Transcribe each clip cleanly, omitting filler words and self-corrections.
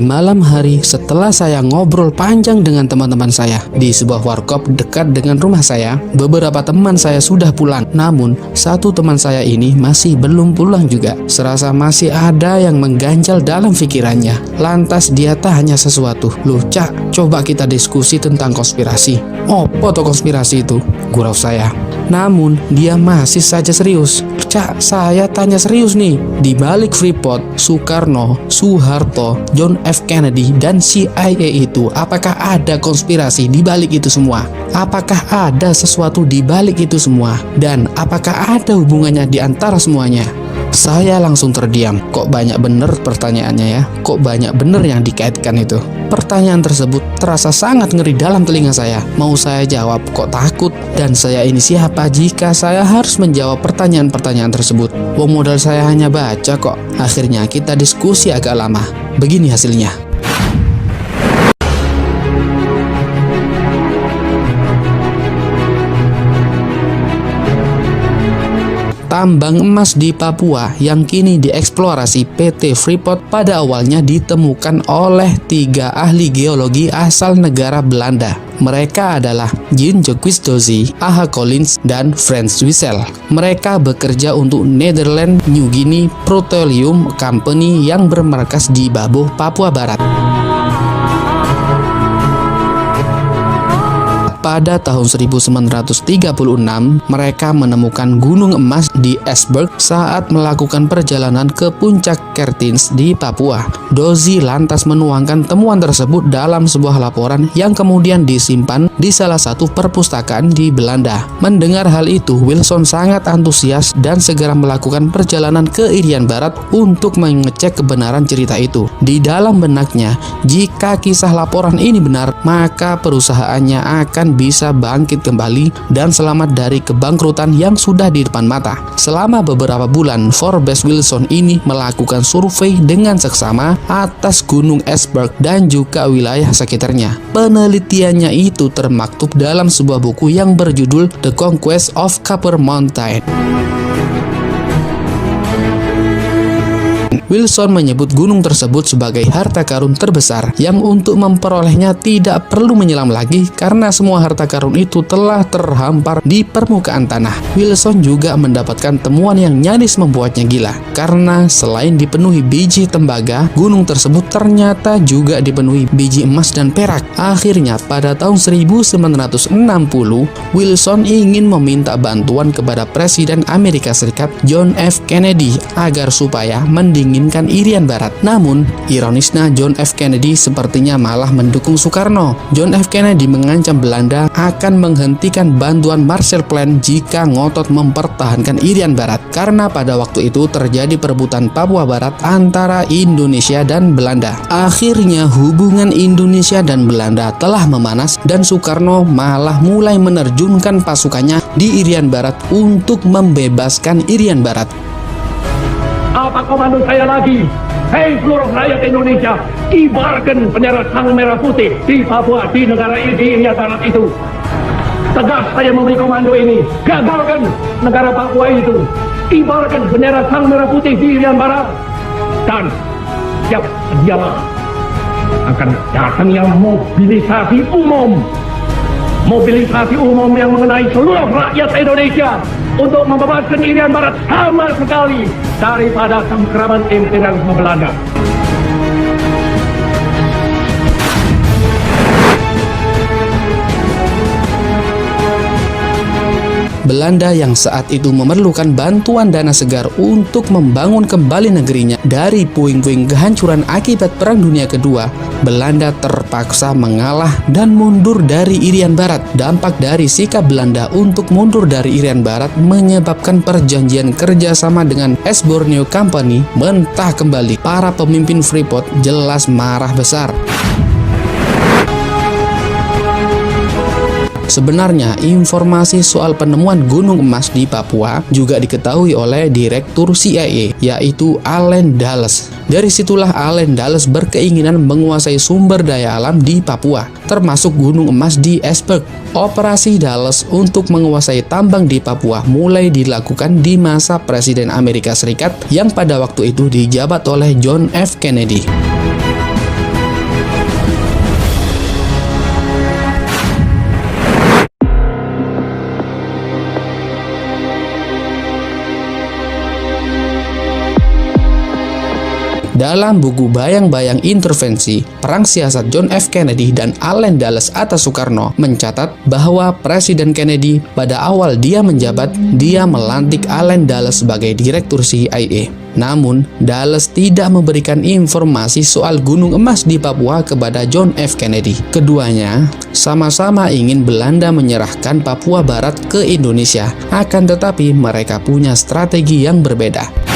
malam hari setelah saya ngobrol panjang dengan teman-teman saya di sebuah warkop dekat dengan rumah saya, beberapa teman saya sudah pulang. Namun, satu teman saya ini masih belum pulang juga. Serasa masih ada yang mengganjal dalam pikirannya. Lantas dia tanya sesuatu. "Loh, Cak, coba kita diskusi tentang konspirasi." "Apa tuh konspirasi itu?" gurau saya. Namun, dia masih saja serius. "Cak, saya tanya serius nih. Di balik Freeport, Soekarno, Soeharto, John F. Kennedy, dan CIA itu, apakah ada konspirasi di balik itu semua? Apakah ada sesuatu di balik itu semua? Dan apakah ada hubungannya di antara semuanya?" Saya langsung terdiam. Kok banyak bener pertanyaannya ya? Kok banyak bener yang dikaitkan itu? Pertanyaan tersebut terasa sangat ngeri dalam telinga saya. Mau saya jawab kok takut. Dan saya ini siapa jika saya harus menjawab pertanyaan-pertanyaan tersebut? Wong modal saya hanya baca kok. Akhirnya kita diskusi agak lama. Begini hasilnya. Tambang emas di Papua yang kini dieksplorasi PT Freeport pada awalnya ditemukan oleh 3 ahli geologi asal negara Belanda. Mereka adalah Jean-Jacques Dozy, Aha Collins, dan Frans Wissel. Mereka bekerja untuk Netherlands New Guinea Petroleum Company yang bermarkas di Babo, Papua Barat. Pada tahun 1936, mereka menemukan gunung emas di Esberg saat melakukan perjalanan ke puncak Kertins di Papua. Dozy lantas menuangkan temuan tersebut dalam sebuah laporan yang kemudian disimpan di salah satu perpustakaan di Belanda. Mendengar hal itu, Wilson sangat antusias dan segera melakukan perjalanan ke Irian Barat untuk mengecek kebenaran cerita itu. Di dalam benaknya, jika kisah laporan ini benar, maka perusahaannya akan bisa bangkit kembali dan selamat dari kebangkrutan yang sudah di depan mata. Selama beberapa bulan, Forbes Wilson ini melakukan survei dengan seksama atas Gunung Esberg dan juga wilayah sekitarnya. Penelitiannya itu termaktub dalam sebuah buku yang berjudul The Conquest of Copper Mountain. Wilson menyebut gunung tersebut sebagai harta karun terbesar yang untuk memperolehnya tidak perlu menyelam lagi karena semua harta karun itu telah terhampar di permukaan tanah. Wilson juga mendapatkan temuan yang nyaris membuatnya gila karena selain dipenuhi biji tembaga, gunung tersebut ternyata juga dipenuhi biji emas dan perak. Akhirnya pada tahun 1960, Wilson ingin meminta bantuan kepada Presiden Amerika Serikat John F. Kennedy agar supaya mendinginkan Irian Barat. Namun, ironisnya John F. Kennedy sepertinya malah mendukung Soekarno. John F. Kennedy mengancam Belanda akan menghentikan bantuan Marshall Plan jika ngotot mempertahankan Irian Barat. Karena pada waktu itu terjadi perebutan Papua Barat antara Indonesia dan Belanda. Akhirnya hubungan Indonesia dan Belanda telah memanas dan Soekarno malah mulai menerjunkan pasukannya di Irian Barat untuk membebaskan Irian Barat. Apa komando saya lagi? Hei seluruh rakyat Indonesia, kibarkan bendera sang merah putih di Papua, di negara ini, di Irian Barat itu. Tegas saya memberi komando ini, gagalkan negara Papua itu. Kibarkan bendera sang merah putih di Irian Barat. Dan siap sedialah akan datangnya mobilisasi umum. Mobilisasi umum yang mengenai seluruh rakyat Indonesia untuk membebaskan Irian Barat sama sekali daripada cengkraman imperialisme Belanda. Belanda yang saat itu memerlukan bantuan dana segar untuk membangun kembali negerinya dari puing-puing kehancuran akibat Perang Dunia Kedua, Belanda terpaksa mengalah dan mundur dari Irian Barat. Dampak dari sikap Belanda untuk mundur dari Irian Barat menyebabkan perjanjian kerjasama dengan East Borneo Company mentah kembali. Para pemimpin Freeport jelas marah besar. Sebenarnya, informasi soal penemuan gunung emas di Papua juga diketahui oleh Direktur CIA, yaitu Allen Dulles. Dari situlah Allen Dulles berkeinginan menguasai sumber daya alam di Papua, termasuk gunung emas di Esberg. Operasi Dulles untuk menguasai tambang di Papua mulai dilakukan di masa Presiden Amerika Serikat yang pada waktu itu dijabat oleh John F. Kennedy. Dalam buku Bayang-Bayang Intervensi, Perang Siasat John F. Kennedy dan Allen Dulles atas Soekarno mencatat bahwa Presiden Kennedy pada awal dia menjabat, dia melantik Allen Dulles sebagai Direktur CIA. Namun, Dulles tidak memberikan informasi soal gunung emas di Papua kepada John F. Kennedy. Keduanya sama-sama ingin Belanda menyerahkan Papua Barat ke Indonesia, akan tetapi mereka punya strategi yang berbeda.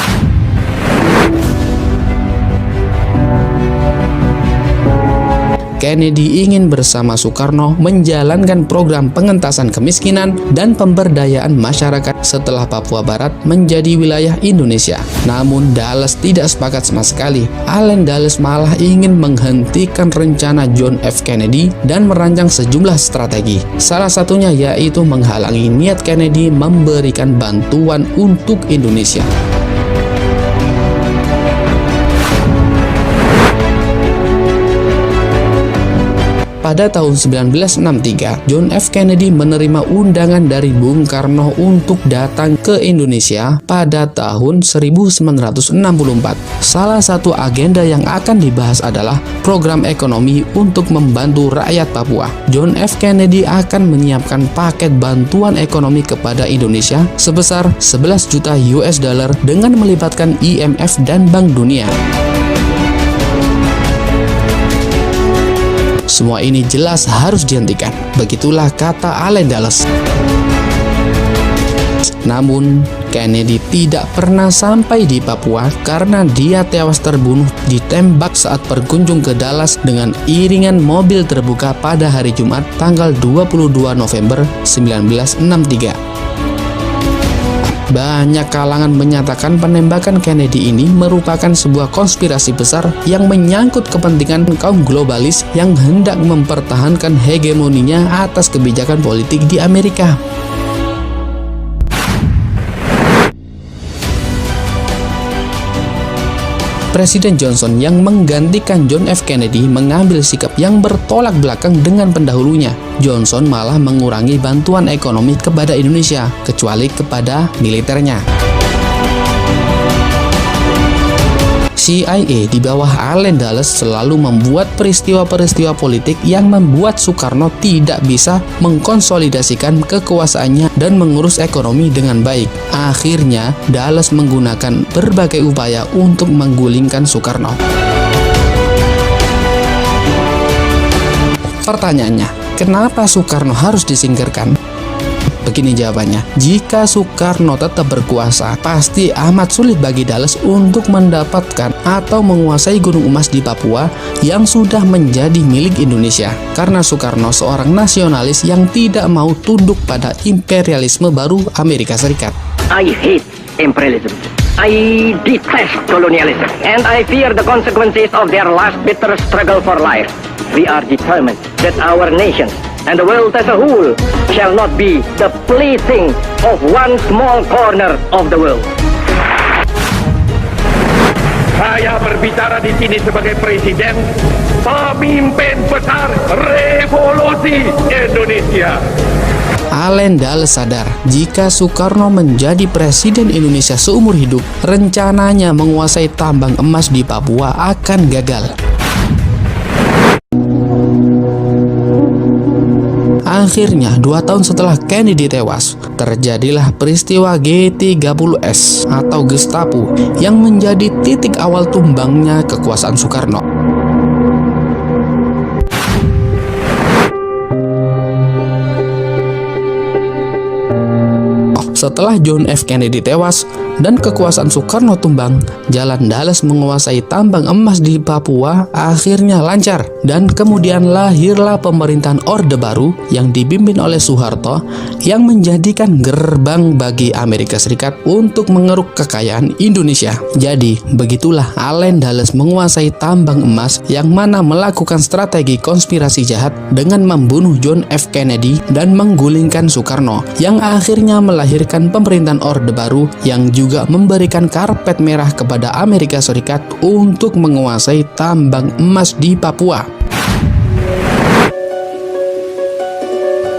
Kennedy ingin bersama Soekarno menjalankan program pengentasan kemiskinan dan pemberdayaan masyarakat setelah Papua Barat menjadi wilayah Indonesia. Namun Dulles tidak sepakat sama sekali. Allen Dulles malah ingin menghentikan rencana John F. Kennedy dan merancang sejumlah strategi. Salah satunya yaitu menghalangi niat Kennedy memberikan bantuan untuk Indonesia. Pada tahun 1963, John F. Kennedy menerima undangan dari Bung Karno untuk datang ke Indonesia pada tahun 1964. Salah satu agenda yang akan dibahas adalah program ekonomi untuk membantu rakyat Papua. John F. Kennedy akan menyiapkan paket bantuan ekonomi kepada Indonesia sebesar 11 juta US dollar dengan melibatkan IMF dan Bank Dunia. Semua ini jelas harus dihentikan. Begitulah kata Allen Dulles. Namun, Kennedy tidak pernah sampai di Papua karena dia tewas terbunuh ditembak saat berkunjung ke Dallas dengan iringan mobil terbuka pada hari Jumat tanggal 22 November 1963. Banyak kalangan menyatakan penembakan Kennedy ini merupakan sebuah konspirasi besar yang menyangkut kepentingan kaum globalis yang hendak mempertahankan hegemoninya atas kebijakan politik di Amerika. Presiden Johnson yang menggantikan John F. Kennedy mengambil sikap yang bertolak belakang dengan pendahulunya. Johnson malah mengurangi bantuan ekonomi kepada Indonesia, kecuali kepada militernya. CIA di bawah Allen Dulles selalu membuat peristiwa-peristiwa politik yang membuat Soekarno tidak bisa mengkonsolidasikan kekuasaannya dan mengurus ekonomi dengan baik. Akhirnya, Dulles menggunakan berbagai upaya untuk menggulingkan Soekarno. Pertanyaannya, kenapa Soekarno harus disingkirkan? Begini jawabannya, jika Soekarno tetap berkuasa, pasti amat sulit bagi Dulles untuk mendapatkan atau menguasai gunung emas di Papua yang sudah menjadi milik Indonesia. Karena Soekarno seorang nasionalis yang tidak mau tunduk pada imperialisme baru Amerika Serikat. I hate imperialism. I detest colonialism. And I fear the consequences of their last bitter struggle for life. We are determined that our nation and the world as a whole shall not be the plaything of one small corner of the world. Saya berbicara di sini sebagai presiden, pemimpin besar revolusi Indonesia. Allen Dulles sadar jika Soekarno menjadi presiden Indonesia seumur hidup, rencananya menguasai tambang emas di Papua akan gagal. Akhirnya, 2 tahun setelah Kennedy tewas, terjadilah peristiwa G30S atau Gestapo yang menjadi titik awal tumbangnya kekuasaan Soekarno. Setelah John F. Kennedy tewas dan kekuasaan Soekarno tumbang, jalan Dulles menguasai tambang emas di Papua akhirnya lancar, dan kemudian lahirlah pemerintahan Orde Baru yang dipimpin oleh Soeharto yang menjadikan gerbang bagi Amerika Serikat untuk mengeruk kekayaan Indonesia. Jadi, begitulah Allen Dulles menguasai tambang emas yang mana melakukan strategi konspirasi jahat dengan membunuh John F. Kennedy dan menggulingkan Soekarno, yang akhirnya melahirkan pemerintahan Orde Baru yang juga memberikan karpet merah kepada Amerika Serikat untuk menguasai tambang emas di Papua.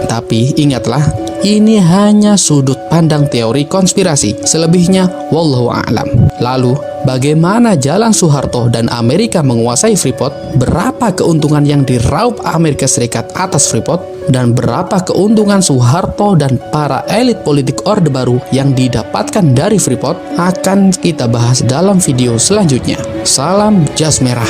Tapi ingatlah, ini hanya sudut pandang teori konspirasi. Selebihnya, wallahu a'lam. Lalu, bagaimana jalan Soeharto dan Amerika menguasai Freeport, berapa keuntungan yang diraup Amerika Serikat atas Freeport, dan berapa keuntungan Soeharto dan para elit politik Orde Baru yang didapatkan dari Freeport akan kita bahas dalam video selanjutnya. Salam Jas Merah.